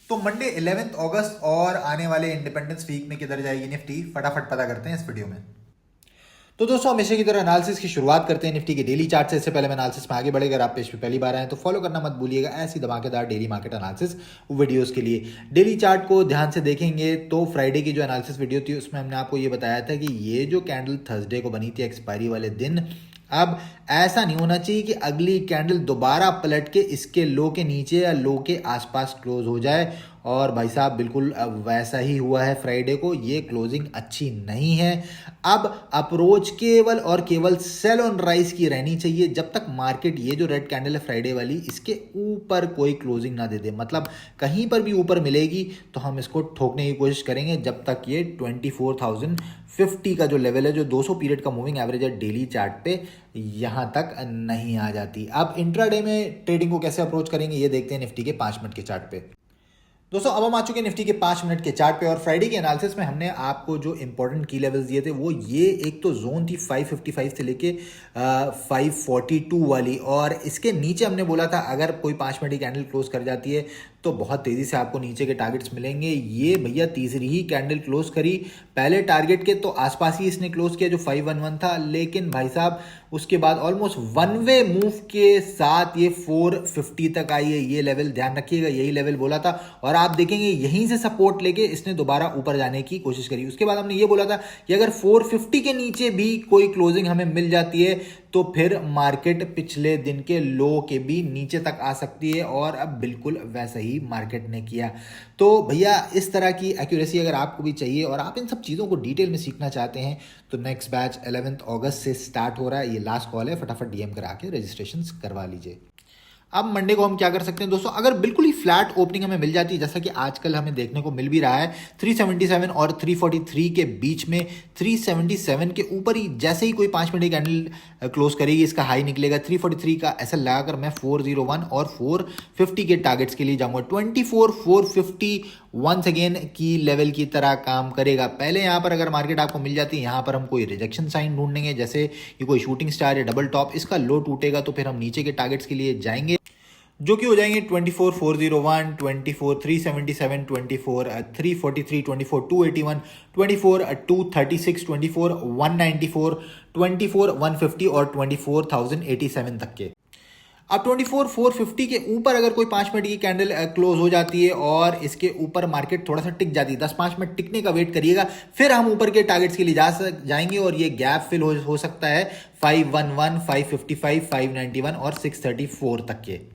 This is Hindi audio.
तो मंडे 11 अगस्त और आने वाले इंडिपेंडेंस वीक में किधर जाएगी निफ्टी, फटाफट पता करते हैं इस वीडियो में। तो दोस्तों हमेशा की तरह एनालिसिस की शुरुआत करते हैं निफ्टी के डेली चार्ट से। इससे पहले मैं एनालिसिस में आगे बढ़ेगा, अगर आप पेज पे पहली बार आए तो फॉलो करना मत भूलिएगा ऐसी धमाकेदार डेली मार्केट एनालिसिस वीडियोस के लिए। डेली चार्ट को ध्यान से देखेंगे तो फ्राइडे की जो एनालिसिस वीडियो थी उसमें हमने आपको ये बताया था कि ये जो कैंडल थर्सडे को बनी थी एक्सपायरी वाले दिन, अब ऐसा नहीं होना चाहिए कि अगली कैंडल दोबारा पलट के इसके लो के नीचे या लो के आसपास क्लोज हो जाए। और भाई साहब बिल्कुल वैसा ही हुआ है फ्राइडे को, ये क्लोजिंग अच्छी नहीं है। अब अप्रोच केवल और केवल सेल ऑन राइज की रहनी चाहिए जब तक मार्केट ये जो रेड कैंडल है फ्राइडे वाली इसके ऊपर कोई क्लोजिंग ना दे दे। मतलब कहीं पर भी ऊपर मिलेगी तो हम इसको ठोकने की कोशिश करेंगे जब तक ये 24,050 का जो लेवल है, जो 200 पीरियड का मूविंग एवरेज है डेली चार्ट पे, यहां तक नहीं आ जाती। अब इंट्राडे में ट्रेडिंग को कैसे अप्रोच करेंगे ये देखते हैं निफ्टी के 5 मिनट के चार्ट पे। दोस्तों अब हम आ चुके हैं निफ्टी के 5 मिनट के चार्ट पे और फ्राइडे के एनालिसिस में हमने आपको जो इंपॉर्टेंट की लेवल्स दिए थे वो ये एक तो जोन थी 555 से लेके 542 वाली, और इसके नीचे हमने बोला था अगर कोई 5 मिनट की कैंडल क्लोज कर जाती है तो बहुत तेजी से आपको नीचे के टारगेट्स मिलेंगे। ये भैया तीसरी ही कैंडल क्लोज करी, पहले टारगेट के तो आसपास ही इसने क्लोज किया जो 511 था, लेकिन भाई साहब उसके बाद ऑलमोस्ट वन वे मूव के साथ ये 450 तक आई है। ये लेवल ध्यान रखिएगा, यही लेवल बोला था और आप देखेंगे यहीं से सपोर्ट लेके इसने दोबारा ऊपर जाने की कोशिश करी। उसके बाद हमने ये बोला था कि अगर 450 के नीचे भी कोई क्लोजिंग हमें मिल जाती है तो फिर मार्केट पिछले दिन के लो के भी नीचे तक आ सकती है, और अब बिल्कुल वैसा ही मार्केट ने किया। तो भैया इस तरह की एक्यूरेसी अगर आपको भी चाहिए और आप इन सब चीज़ों को डिटेल में सीखना चाहते हैं तो नेक्स्ट बैच 11 अगस्त से स्टार्ट हो रहा है। ये लास्ट कॉल है, फटाफट डीएम करा के रजिस्ट्रेशन करवा लीजिए। अब मंडे को हम क्या कर सकते हैं दोस्तों, अगर बिल्कुल ही फ्लैट ओपनिंग हमें मिल जाती है जैसा कि आजकल हमें देखने को मिल भी रहा है 377 और 343 के बीच में, 377 के ऊपर ही जैसे ही कोई 5 मिनट की कैंडल क्लोज करेगी इसका हाई निकलेगा 343 का। ऐसा लगाकर मैं 401 और 450 के टारगेट्स के लिए जाऊंगा। 450 वंस अगेन की लेवल की तरह काम करेगा। पहले यहाँ पर अगर मार्केट आपको मिल जाती है, यहाँ पर हम कोई रिजेक्शन साइन ढूंढेंगे जैसे ये कोई शूटिंग स्टार या डबल टॉप, इसका लो टूटेगा तो फिर हम नीचे के टारगेट्स के लिए जाएंगे जो कि हो जाएंगे 24,401, 24,377, 24,343, 24,281, 24,236, 24,194, 24,150 और 24,087 तक के। अब 24,450 के ऊपर अगर कोई 5 मिनट की कैंडल क्लोज हो जाती है और इसके ऊपर मार्केट थोड़ा सा टिक जाती है, 10-5 मिनट टिकने का वेट करिएगा, फिर हम ऊपर के टारगेट्स के लिए जाएंगे और ये गैप फिल हो सकता है 511, 555, 591 और 634 तक के।